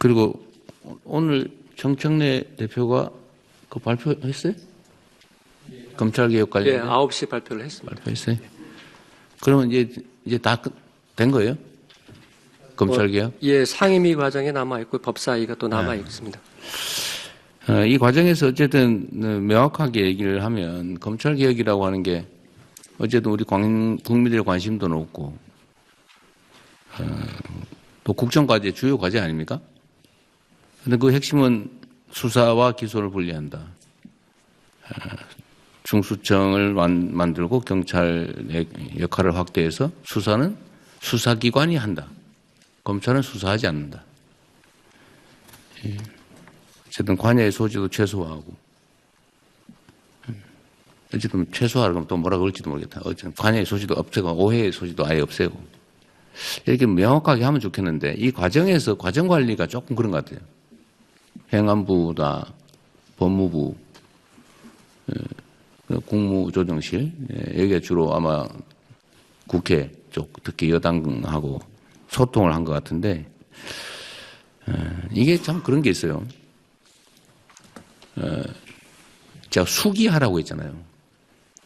그리고 오늘 정청래 대표가 그 발표했어요? 검찰개혁 관련. 예, 9시 발표를 했습니다. 발표했어요? 그러면 이제 다 된 거예요? 검찰개혁? 예, 상임위 과정에 남아있고 법사위가 또 남아있습니다. 이 과정에서 어쨌든 명확하게 얘기를 하면 검찰개혁이라고 하는 게 어쨌든 우리 국민들의 관심도 높고 또 국정과제 주요 과제 아닙니까? 근데 그 핵심은 수사와 기소를 분리한다. 중수청을 만들고 경찰의 역할을 확대해서 수사는 수사기관이 한다. 검찰은 수사하지 않는다. 어쨌든 관여의 소지도 최소화하고. 어쨌든 최소화하면 또 뭐라 그럴지도 모르겠다. 어쨌든 관여의 소지도 없애고 오해의 소지도 아예 없애고. 이렇게 명확하게 하면 좋겠는데 이 과정에서 과정 관리가 조금 그런 것 같아요. 행안부나 법무부, 국무조정실, 여기가 주로 아마 국회 쪽, 특히 여당하고 소통을 한 것 같은데, 이게 참 그런 게 있어요. 제가 수기하라고 했잖아요.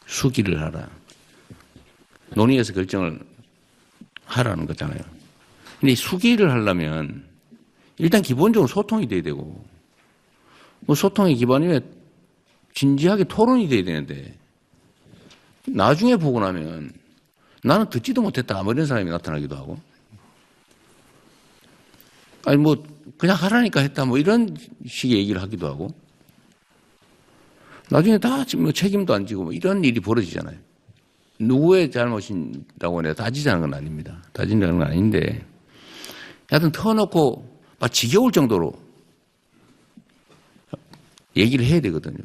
수기를 하라. 논의해서 결정을 하라는 거잖아요. 근데 이 수기를 하려면 일단 기본적으로 소통이 돼야 되고, 뭐 소통의 기반이면 진지하게 토론이 돼야 되는데, 나중에 보고 나면 나는 듣지도 못했다. 뭐 이런 사람이 나타나기도 하고. 아니, 뭐, 그냥 하라니까 했다. 뭐 이런 식의 얘기를 하기도 하고. 나중에 다 뭐 책임도 안 지고 뭐 이런 일이 벌어지잖아요. 누구의 잘못이라고 내가 따지자는 건 아닙니다. 따진다는 건 아닌데. 하여튼 터놓고 막 지겨울 정도로 얘기를 해야 되거든요.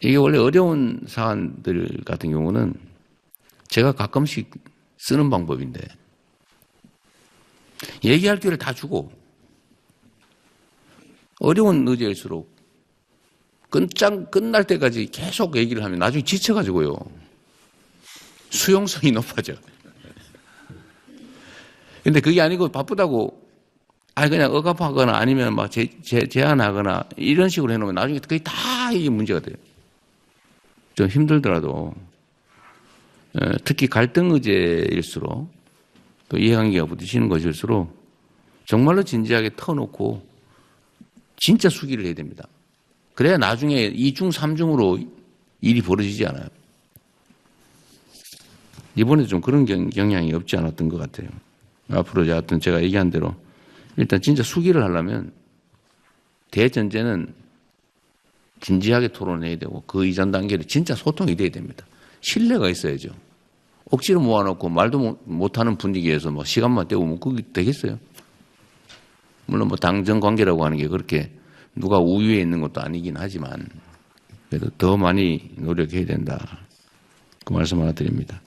이게 원래 어려운 사안들 같은 경우는 제가 가끔씩 쓰는 방법인데 얘기할 기회를 다 주고 어려운 의제일수록 끝날 때까지 계속 얘기를 하면 나중에 지쳐가지고요. 수용성이 높아져. 근데 그게 아니고 바쁘다고 그냥 억압하거나 아니면 막 제한하거나 이런 식으로 해놓으면 나중에 그게 다 이게 문제가 돼요. 좀 힘들더라도 특히 갈등 의제일수록 또 이해관계가 부딪히는 것일수록 정말로 진지하게 터놓고 진짜 수기를 해야 됩니다. 그래야 나중에 2중, 3중으로 일이 벌어지지 않아요. 이번에 좀 그런 경향이 없지 않았던 것 같아요. 앞으로 하여튼 제가 얘기한 대로 일단 진짜 수기를 하려면 대전제는 진지하게 토론해야 되고 그 이전 단계로 진짜 소통이 돼야 됩니다. 신뢰가 있어야죠. 억지로 모아놓고 말도 못하는 분위기에서 뭐 시간만 때우면 그게 되겠어요? 물론 뭐 당정 관계라고 하는 게 그렇게 누가 우위에 있는 것도 아니긴 하지만 그래도 더 많이 노력해야 된다. 그 말씀 하나 드립니다.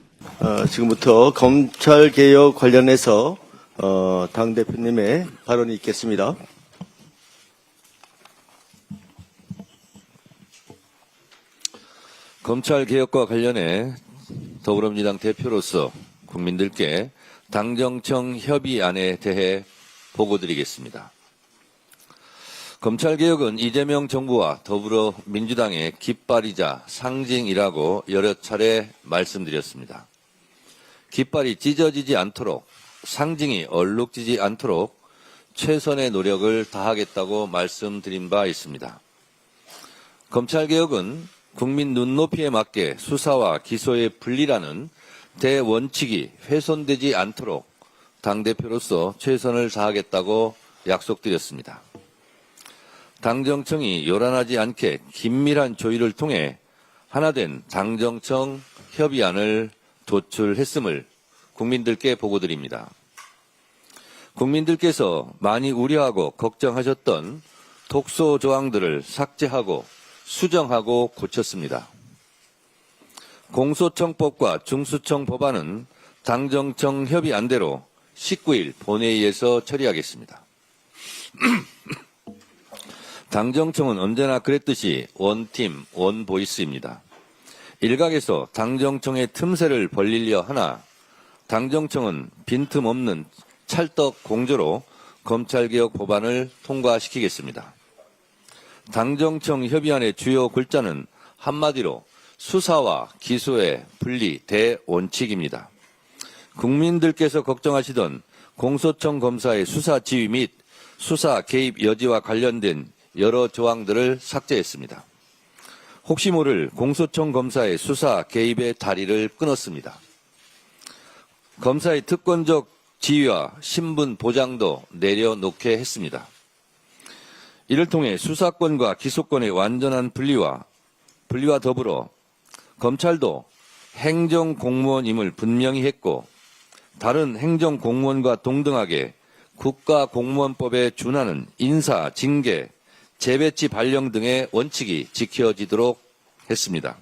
지금부터 검찰개혁 관련해서 당대표님의 발언이 있겠습니다. 검찰개혁과 관련해 더불어민주당 대표로서 국민들께 당정청 협의안에 대해 보고드리겠습니다. 검찰개혁은 이재명 정부와 더불어민주당의 깃발이자 상징이라고 여러 차례 말씀드렸습니다. 깃발이 찢어지지 않도록, 상징이 얼룩지지 않도록 최선의 노력을 다하겠다고 말씀드린 바 있습니다. 검찰개혁은 국민 눈높이에 맞게 수사와 기소의 분리라는 대원칙이 훼손되지 않도록 당대표로서 최선을 다하겠다고 약속드렸습니다. 당정청이 요란하지 않게 긴밀한 조율을 통해 하나된 당정청 협의안을 도출했음을 국민들께 보고드립니다. 국민들께서 많이 우려하고 걱정하셨던 독소 조항들을 삭제하고 수정하고 고쳤습니다. 공소청법과 중수청 법안은 당정청 협의안대로 19일 본회의에서 처리하겠습니다. 당정청은 언제나 그랬듯이 원팀, 원보이스입니다. 일각에서 당정청의 틈새를 벌리려 하나 당정청은 빈틈없는 찰떡 공조로 검찰개혁 법안을 통과시키겠습니다. 당정청 협의안의 주요 골자는 한마디로 수사와 기소의 분리 대원칙입니다. 국민들께서 걱정하시던 공소청 검사의 수사 지휘 및 수사 개입 여지와 관련된 여러 조항들을 삭제했습니다. 혹시 모를 공소청 검사의 수사 개입의 다리를 끊었습니다. 검사의 특권적 지위와 신분 보장도 내려놓게 했습니다. 이를 통해 수사권과 기소권의 완전한 분리와 더불어 검찰도 행정공무원임을 분명히 했고 다른 행정공무원과 동등하게 국가공무원법에 준하는 인사, 징계, 재배치 발령 등의 원칙이 지켜지도록 했습니다.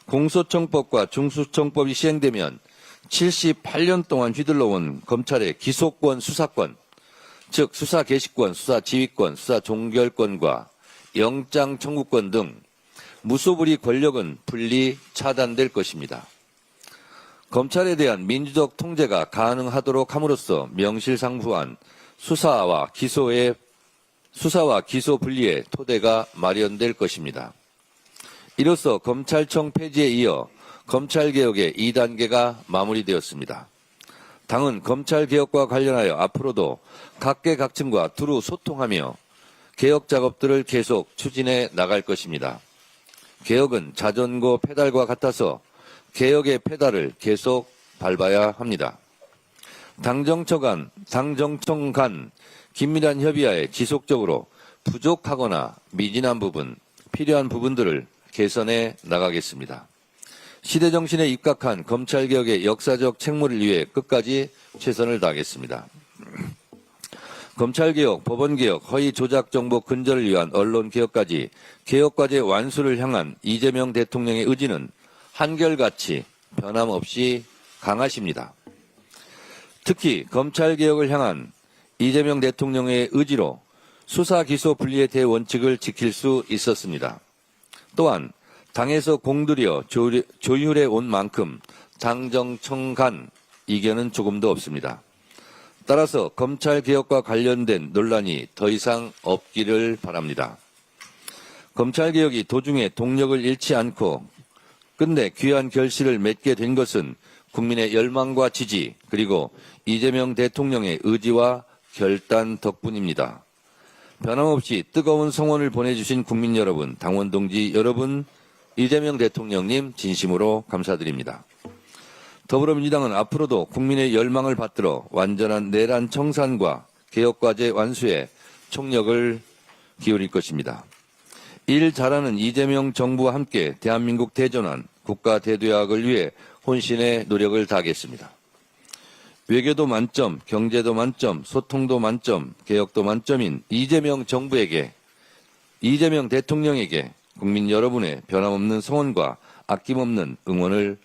공소청법과 중수청법이 시행되면 78년 동안 휘둘러온 검찰의 기소권, 수사권, 즉 수사 개시권, 수사 지휘권, 수사 종결권과 영장 청구권 등 무소불위 권력은 분리 차단될 것입니다. 검찰에 대한 민주적 통제가 가능하도록 함으로써 명실상부한 수사와 기소 분리의 토대가 마련될 것입니다. 이로써 검찰청 폐지에 이어 검찰개혁의 2단계가 마무리되었습니다. 당은 검찰개혁과 관련하여 앞으로도 각계각층과 두루 소통하며 개혁 작업들을 계속 추진해 나갈 것입니다. 개혁은 자전거 페달과 같아서 개혁의 페달을 계속 밟아야 합니다. 당정청 간 긴밀한 협의하에 지속적으로 부족하거나 미진한 부분, 필요한 부분들을 개선해 나가겠습니다. 시대정신에 입각한 검찰개혁의 역사적 책무를 위해 끝까지 최선을 다하겠습니다. 검찰개혁, 법원개혁, 허위조작정보 근절을 위한 언론개혁까지 개혁과제 완수를 향한 이재명 대통령의 의지는 한결같이 변함없이 강하십니다. 특히 검찰개혁을 향한 이재명 대통령의 의지로 수사 기소 분리의 대원칙을 지킬 수 있었습니다. 또한 당에서 공들여 조율해 온 만큼 당정청 간 이견은 조금도 없습니다. 따라서 검찰개혁과 관련된 논란이 더 이상 없기를 바랍니다. 검찰개혁이 도중에 동력을 잃지 않고 끝내 귀한 결실을 맺게 된 것은 국민의 열망과 지지 그리고 이재명 대통령의 의지와 결단 덕분입니다. 변함없이 뜨거운 성원을 보내주신 국민 여러분, 당원 동지 여러분, 이재명 대통령님 진심으로 감사드립니다. 더불어민주당은 앞으로도 국민의 열망을 받들어 완전한 내란 청산과 개혁과제 완수에 총력을 기울일 것입니다. 일 잘하는 이재명 정부와 함께 대한민국 대전환, 국가 대도약을 위해 혼신의 노력을 다하겠습니다. 외교도 만점, 경제도 만점, 소통도 만점, 개혁도 만점인 이재명 정부에게, 이재명 대통령에게 국민 여러분의 변함없는 성원과 아낌없는 응원을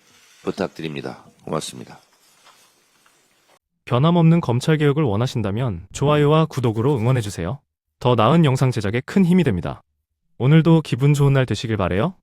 부탁드립니다. 고맙습니다. 변함없는 검찰개혁을 원하신다면 좋아요와 구독으로 응원해주세요. 더 나은 영상 제작에 큰 힘이 됩니다. 오늘도 기분 좋은 날 되시길 바래요.